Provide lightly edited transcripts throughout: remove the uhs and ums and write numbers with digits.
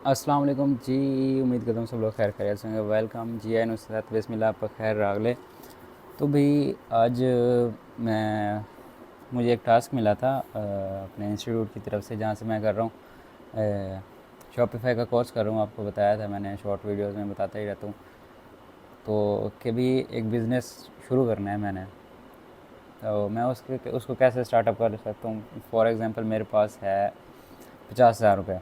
अस्सलाम वालेकुम जी। उम्मीद करता हूँ सब लोग खैर खैरियत से होंगे। वेलकम जी आए नुसरत बिस्मिल्लाह आपका खैर रागले। तो भाई आज मैं मुझे एक टास्क मिला था अपने इंस्टीट्यूट की तरफ से, जहाँ से मैं कर रहा हूँ शॉपिफाई का कोर्स कर रहा हूँ। आपको बताया था मैंने, शॉर्ट वीडियोस में बताता ही रहता हूँ। तो कि भी एक बिज़नेस शुरू करना है मैंने, तो मैं उसके उसको कैसे स्टार्टअप कर सकता हूँ। फॉर एग्ज़ाम्पल मेरे पास है 50,000 रुपये।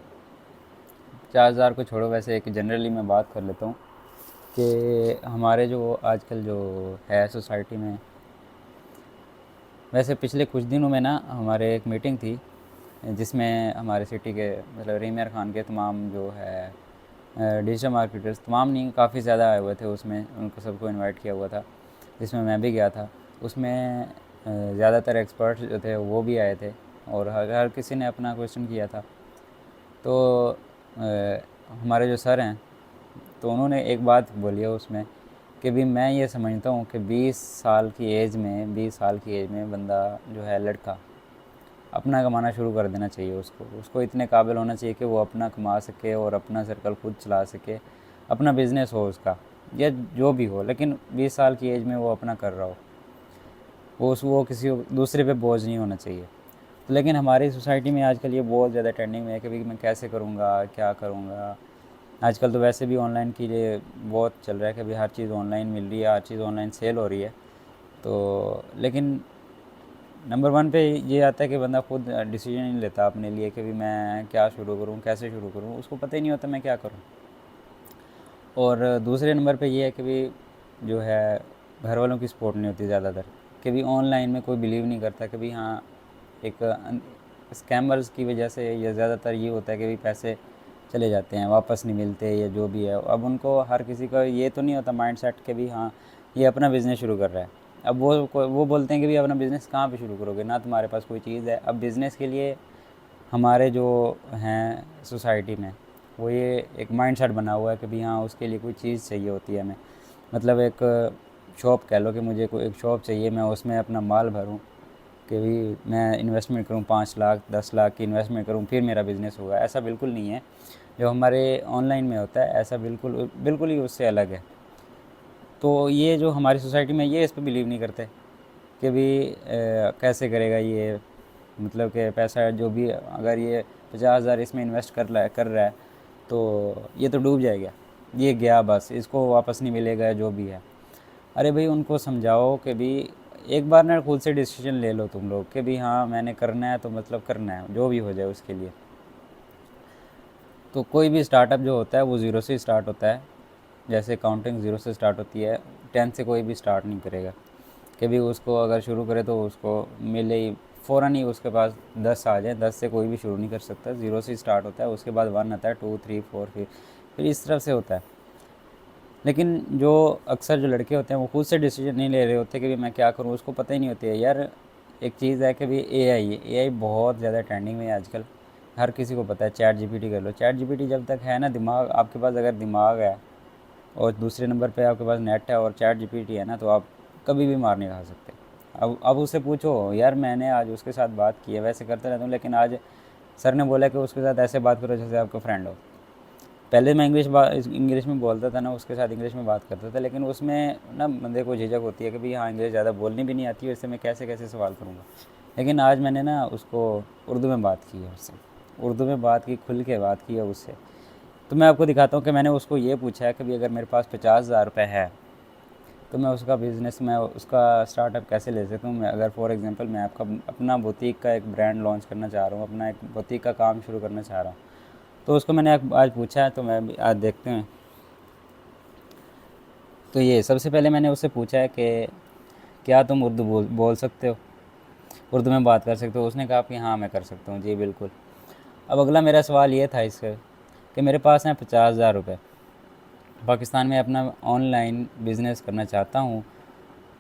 50,000 को छोड़ो, वैसे एक जनरली मैं बात कर लेता हूँ कि हमारे जो आजकल जो है सोसाइटी में, वैसे पिछले कुछ दिनों में ना हमारे एक मीटिंग थी जिसमें हमारे सिटी के मतलब रीमियर खान के तमाम जो है डिजिटल मार्केटर्स, तमाम नहीं काफ़ी ज़्यादा आए हुए थे उसमें, उनको सबको इनवाइट किया हुआ था, जिसमें मैं भी गया था। उसमें ज़्यादातर एक्सपर्ट्स जो थे वो भी आए थे और हर किसी ने अपना क्वेश्चन किया था। तो हमारे जो सर हैं, तो उन्होंने एक बात बोली है उसमें कि भी मैं ये समझता हूँ कि 20 साल की एज में बंदा जो है लड़का अपना कमाना शुरू कर देना चाहिए। उसको उसको इतने काबिल होना चाहिए कि वो अपना कमा सके और अपना सर्कल खुद चला सके, अपना बिज़नेस हो उसका या जो भी हो, लेकिन 20 साल की एज में वो अपना कर रहा हो, वो किसी दूसरे पे बोझ नहीं होना चाहिए। तो लेकिन हमारी सोसाइटी में आजकल ये बहुत ज़्यादा ट्रेंडिंग में है कि भाई मैं कैसे करूँगा, क्या करूँगा। आजकल तो वैसे भी ऑनलाइन के लिए बहुत चल रहा है कि भाई हर चीज़ ऑनलाइन मिल रही है, हर चीज़ ऑनलाइन सेल हो रही है। तो लेकिन नंबर वन पे ये आता है कि बंदा खुद डिसीजन नहीं लेता अपने लिए कि भी मैं क्या शुरू करूँ, कैसे शुरू करूँ, उसको पता ही नहीं होता मैं क्या करूँ। और दूसरे नंबर पे ये है कि भी जो है घर वालों की सपोर्ट नहीं होती ज़्यादातर, कि भी ऑनलाइन में कोई बिलीव नहीं करता कि भी हाँ, एक स्कैमर्स की वजह से ये ज़्यादातर ये होता है कि भी पैसे चले जाते हैं, वापस नहीं मिलते या जो भी है। अब उनको हर किसी का ये तो नहीं होता माइंड सेट कि भी हाँ, ये अपना बिज़नेस शुरू कर रहा है। अब वो बोलते हैं कि भी अपना बिज़नेस कहाँ पे शुरू करोगे, ना तुम्हारे पास कोई चीज़ है। अब बिज़नेस के लिए हमारे जो हैं सोसाइटी में, वो ये एक माइंडसेट बना हुआ है कि भी हाँ, उसके लिए कोई चीज़ चाहिए होती है हमें। मतलब एक शॉप कह लो कि मुझे कोई एक शॉप चाहिए, मैं उसमें अपना माल भरूँ कि भी मैं इन्वेस्टमेंट करूँ, 5 लाख 10 लाख की इन्वेस्टमेंट करूँ फिर मेरा बिज़नेस होगा। ऐसा बिल्कुल नहीं है जो हमारे ऑनलाइन में होता है, ऐसा बिल्कुल बिल्कुल ही उससे अलग है। तो ये जो हमारी सोसाइटी में ये इस पर बिलीव नहीं करते कि भी कैसे करेगा ये, मतलब कि पैसा जो भी अगर ये 50,000 इसमें इन्वेस्ट कर रहा है तो ये तो डूब जाएगा, ये गया बस, इसको वापस नहीं मिलेगा जो भी है। अरे भाई उनको समझाओ कि भी एक बार ना खुद से डिसीजन ले लो तुम लोग कि भी हाँ मैंने करना है तो मतलब करना है, जो भी हो जाए उसके लिए। तो कोई भी स्टार्टअप जो होता है वो ज़ीरो से स्टार्ट होता है। जैसे काउंटिंग ज़ीरो से स्टार्ट होती है, 10 से कोई भी स्टार्ट नहीं करेगा कि भी उसको अगर शुरू करे तो उसको मिले ही फ़ौरन ही उसके पास 10 आ जाए। 10 से कोई भी शुरू नहीं कर सकता, ज़ीरो से स्टार्ट होता है, उसके बाद 1 आता है, 2 3 4, फिर इस तरफ से होता है। लेकिन जो अक्सर जो लड़के होते हैं वो खुद से डिसीजन नहीं ले रहे होते कि भी मैं क्या करूँ, उसको पता ही नहीं होती है यार। एक चीज़ है कि भी ए आई बहुत ज़्यादा ट्रेंडिंग में है आजकल, हर किसी को पता है। चैट जीपीटी कर लो, चैट जीपीटी जब तक है ना, दिमाग आपके पास अगर दिमाग है और दूसरे नंबर पे आपके पास नेट है और चैट जीपीटी है ना, तो आप कभी भी मार नहीं खा सकते। अब उससे पूछो यार, मैंने आज उसके साथ बात की है, वैसे करते रहता हूँ, लेकिन आज सर ने बोला कि उसके साथ ऐसे बात करो जैसे आपका फ्रेंड हो। पहले मैं इंग्लिश में बोलता था ना, उसके साथ इंग्लिश में बात करता था, लेकिन उसमें ना बंदे को झिझक होती है कि भाई हाँ, इंग्लिश ज़्यादा बोलनी भी नहीं आती है, इससे मैं कैसे कैसे सवाल करूँगा। लेकिन आज मैंने ना उसको उर्दू में बात की है, उससे उर्दू में बात की, खुल के बात की है उससे। तो मैं आपको दिखाता हूँ कि मैंने उसको ये पूछा है कि भाई अगर मेरे पास 50,000 रुपये है तो मैं उसका बिज़नेस में उसका स्टार्टअप कैसे ले सकता हूँ। मैं अगर फॉर एग्जांपल मैं आपका अपना बुटीक का एक ब्रांड लॉन्च करना चाह रहा हूँ, अपना एक बुटीक का काम शुरू करना चाह रहा हूँ, तो उसको मैंने आज पूछा है। तो मैं आज देखते हैं। तो ये सबसे पहले मैंने उससे पूछा है कि क्या तुम उर्दू बोल सकते हो, उर्दू में बात कर सकते हो। उसने कहा कि हाँ मैं कर सकता हूँ जी बिल्कुल। अब अगला मेरा सवाल ये था इससे कि मेरे पास हैं 50,000 रुपये, पाकिस्तान में अपना ऑनलाइन बिज़नेस करना चाहता हूँ,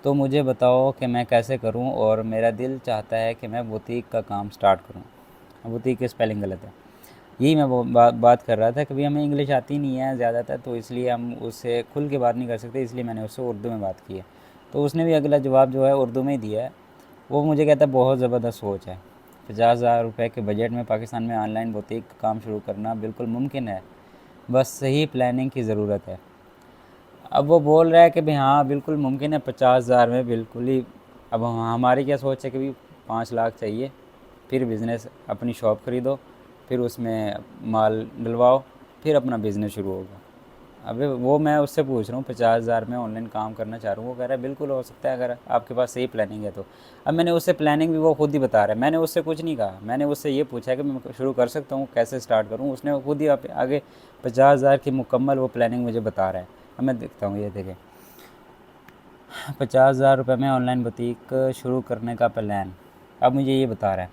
तो मुझे बताओ कि मैं कैसे करूं। और मेरा दिल चाहता है कि मैं बुटीक का काम स्टार्ट करूं। बुटीक की स्पेलिंग गलत है। यही मैं बात कर रहा था कि भाई हमें इंग्लिश आती नहीं है ज़्यादातर, तो इसलिए हम उससे खुल के बात नहीं कर सकते, इसलिए मैंने उससे उर्दू में बात की है। तो उसने भी अगला जवाब जो है उर्दू में ही दिया है। वो मुझे कहता है बहुत ज़बरदस्त सोच है, 50,000 रुपये के बजट में पाकिस्तान में ऑनलाइन बुटीक का काम शुरू करना बिल्कुल मुमकिन है। बस सही प्लानिंग की ज़रूरत है। अब वो बोल रहा है कि भाई हाँ बिल्कुल मुमकिन है 50,000 में बिल्कुल ही। अब हमारी क्या सोच है कि भाई 5 लाख चाहिए, फिर बिज़नेस अपनी शॉप ख़रीदो, फिर उसमें माल डलवाओ, फिर अपना बिज़नेस शुरू होगा। अबे वो मैं उससे पूछ रहा हूँ 50,000 में ऑनलाइन काम करना चाह रहा हूँ, वो कह रहा है बिल्कुल हो सकता है अगर आपके पास सही प्लानिंग है तो। अब मैंने उससे प्लानिंग भी वो खुद ही बता रहा है, मैंने उससे कुछ नहीं कहा, मैंने उससे ये पूछा है कि मैं शुरू कर सकता हूँ, कैसे स्टार्ट करूँ, उसने खुद ही आगे 50,000 की मुकम्मल वो प्लानिंग मुझे बता रहा है। अब मैं देखता हूँ, ये देखें 50,000 रुपये में ऑनलाइन बुटीक शुरू करने का प्लान। अब मुझे ये बता रहा है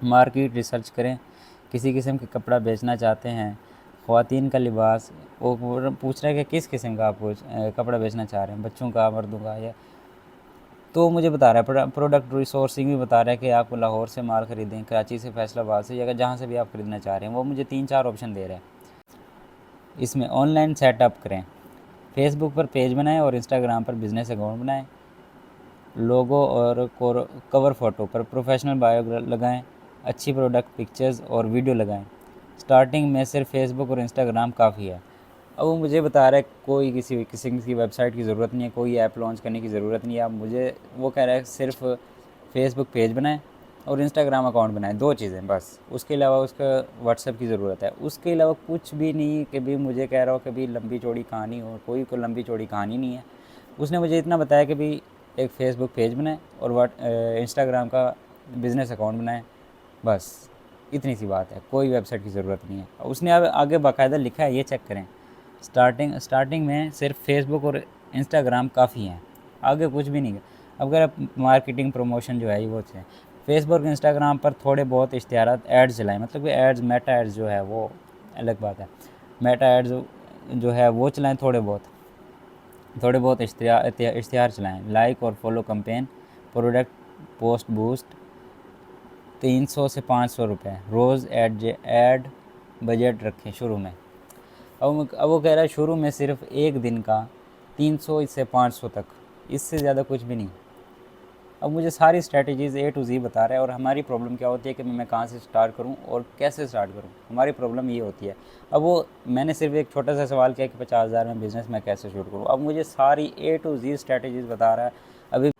मार्केट रिसर्च करें, किसी किस्म का कपड़ा बेचना चाहते हैं, ख़वातीन का लिबास। वो पूछ रहा है कि किस किस्म का आप कपड़ा बेचना चाह रहे हैं, बच्चों का, मर्दों का, या तो मुझे बता रहा है प्रोडक्ट रिसोर्सिंग भी बता रहा है कि आप लाहौर से माल ख़रीदें, कराची से, फैसलाबाद से, या जहाँ से भी आप ख़रीदना चाह रहे हैं। वो मुझे 3-4 ऑप्शन दे रहा है। इसमें ऑनलाइन सेटअप करें, फेसबुक पर पेज बनाएं और इंस्टाग्राम पर बिज़नेस अकाउंट बनाएं, लोगो और कवर फ़ोटो पर प्रोफेशनल बायो लगाएं, अच्छी प्रोडक्ट पिक्चर्स और वीडियो लगाएं। स्टार्टिंग में सिर्फ फेसबुक और इंस्टाग्राम काफ़ी है। अब वो मुझे बता रहा है कोई किसी किसी की वेबसाइट की ज़रूरत नहीं है, कोई ऐप लॉन्च करने की ज़रूरत नहीं है। अब मुझे वो कह रहा है सिर्फ फेसबुक पेज बनाएं और इंस्टाग्राम अकाउंट बनाएं, 2 चीज़ें बस। उसके अलावा उसका व्हाट्सएप की ज़रूरत है, उसके अलावा कुछ भी नहीं। कि भी मुझे कह रहा हो कि भी लंबी चौड़ी कहानी हो, कोई लंबी चौड़ी कहानी नहीं है। उसने मुझे इतना बताया कि भी एक फ़ेसबुक पेज बनाए और इंस्टाग्राम का बिज़नेस अकाउंट बनाए, बस इतनी सी बात है, कोई वेबसाइट की ज़रूरत नहीं है। उसने अब आगे बाकायदा लिखा है, ये चेक करें, स्टार्टिंग में सिर्फ फेसबुक और इंस्टाग्राम काफ़ी हैं, आगे कुछ भी नहीं है। अब अगर आप मार्केटिंग प्रमोशन जो है वो है, फेसबुक और इंस्टाग्राम पर थोड़े बहुत इश्तिहारात एड्स चलाएँ, मतलब कि एड्स, मेटा एड्स जो है वो अलग बात है। मेटा एड्स जो है वो चलाएँ, थोड़े बहुत इश्तिहार चलाएँ, लाइक और follow campaign, product post boost, 300 से 500 रुपये रोज़ एड बजट रखें शुरू में। अब वो कह रहा है शुरू में सिर्फ एक दिन का 300 से 500 तक, इससे ज़्यादा कुछ भी नहीं। अब मुझे सारी स्ट्रेटजीज़ A to Z बता रहा है। और हमारी प्रॉब्लम क्या होती है कि मैं कहाँ से स्टार्ट करूँ और कैसे स्टार्ट करूँ, हमारी प्रॉब्लम ये होती है। अब वो मैंने सिर्फ एक छोटा सा सवाल किया कि 50,000 में बिज़नेस मैं कैसे शुरू करूँ, अब मुझे सारी A to Z स्ट्रेटजीज़ बता रहा है। अभी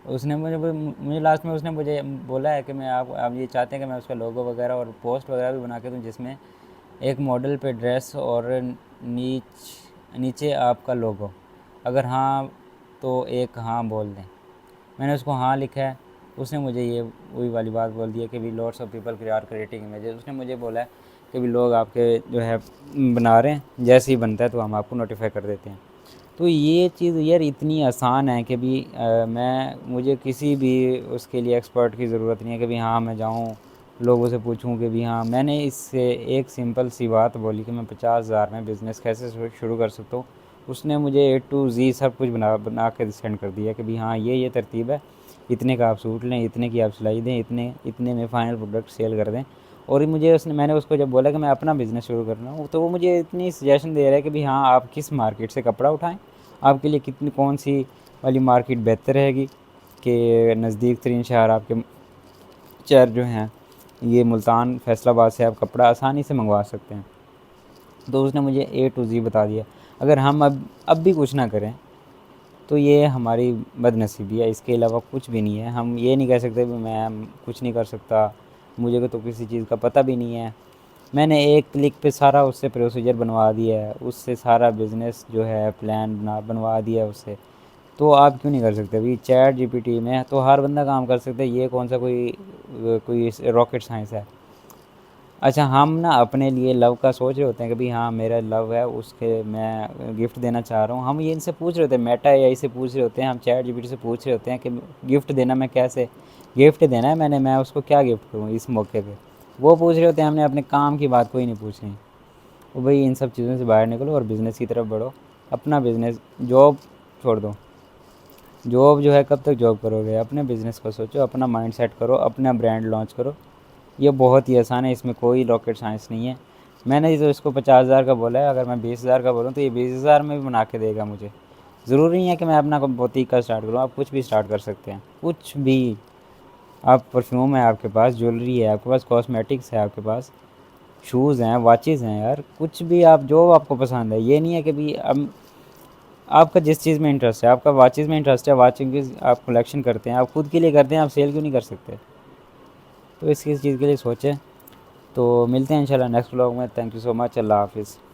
उसने मुझे लास्ट में उसने मुझे बोला है कि मैं आप ये चाहते हैं कि मैं उसका लोगो वगैरह और पोस्ट वगैरह भी बना के दूँ, जिसमें एक मॉडल पे ड्रेस और नीचे आपका लोगो, अगर हाँ तो एक हाँ बोल दें। मैंने उसको हाँ लिखा है। उसने मुझे ये वही वाली बात बोल दी है कि भी lots of people are creating images. उसने मुझे बोला है कि भी लोग आपके जो है बना रहे हैं, जैसे ही बनता है तो हम आपको नोटिफाई कर देते हैं। तो ये चीज़ यार इतनी आसान है कि भी मुझे किसी भी उसके लिए एक्सपर्ट की ज़रूरत नहीं है कि भी हाँ मैं जाऊँ लोगों से पूछूं कि भी हाँ। मैंने इससे एक सिंपल सी बात बोली कि मैं 50,000 में बिज़नेस कैसे शुरू कर सकता हूँ। उसने मुझे A to Z सब कुछ बना के सेंड कर दिया कि भी हाँ ये तरतीब है, इतने का आप सूट लें, इतने की आप सिलाई दें, इतने में फ़ाइनल प्रोडक्ट सेल कर दें। और मैंने उसको जब बोला कि मैं अपना बिज़नेस शुरू करना हूँ, तो वो मुझे इतनी सजेशन दे रहा है कि भी हाँ आप किस मार्केट से कपड़ा उठाएँ, आपके लिए कौन सी वाली मार्केट बेहतर रहेगी, कि नज़दीक तरीन शहर आपके शहर जो हैं ये मुल्तान, फैसलाबाद से आप कपड़ा आसानी से मंगवा सकते हैं। तो उसने मुझे A to Z बता दिया। अगर हम अब भी कुछ ना करें तो ये हमारी बदनसीबी है, इसके अलावा कुछ भी नहीं है। हम ये नहीं कह सकते कि मैं कुछ नहीं कर सकता, मुझे तो किसी चीज़ का पता भी नहीं है। मैंने एक क्लिक पे सारा उससे प्रोसीजर बनवा दिया है, उससे सारा बिज़नेस जो है प्लान बनवा दिया है उससे। तो आप क्यों नहीं कर सकते? अभी चैट GPT में तो हर बंदा काम कर सकता है, ये कौन सा कोई रॉकेट साइंस है। अच्छा, हम ना अपने लिए लव का सोच रहे होते हैं कि भाई हाँ मेरा लव है, उसके मैं गिफ्ट देना चाह रहा हूँ। हम ये इनसे पूछ रहे होते हैं, मेटा AI से पूछ रहे होते हैं, हम चैट GPT से पूछ रहे होते हैं कि गिफ्ट देना मैं कैसे गिफ्ट देना है, मैं उसको क्या गिफ्ट करूँ इस मौके पे। वो पूछ रहे होते हैं, हमने अपने काम की बात कोई नहीं पूछनी। तो भाई इन सब चीज़ों से बाहर निकलो और बिज़नेस की तरफ बढ़ो। अपना बिज़नेस, जॉब छोड़ दो। जॉब जो है कब तक जॉब करोगे? अपने बिज़नेस को सोचो, अपना माइंड सेट करो, अपना ब्रांड लॉन्च करो। ये बहुत ही आसान है, इसमें कोई रॉकेट साइंस नहीं है। मैंने तो इसको 50,000 का बोला है, अगर मैं 20,000 का बोलूँ तो ये 20,000 में भी बना के देगा मुझे। ज़रूरी नहीं है कि मैं अपना बुटीक का स्टार्ट करूँ, आप कुछ भी स्टार्ट कर सकते हैं, कुछ भी। आप परफ्यूम है आपके पास, ज्वेलरी है आपके पास, कॉस्मेटिक्स है आपके पास, शूज़ हैं, वॉचेज़ हैं यार, कुछ भी आप जो आपको पसंद है। ये नहीं है कि भी अब आपका जिस चीज़ में इंटरेस्ट है, आपका वॉचेज़ में इंटरेस्ट है, वॉचिंग की आप कलेक्शन करते हैं, आप खुद के लिए करते हैं, आप सेल क्यों नहीं कर सकते? तो इसकी चीज़ के लिए सोचें। तो मिलते हैं इंशाल्लाह नेक्स्ट व्लॉग में। Thank you so much. अल्लाह हाफ़िज़।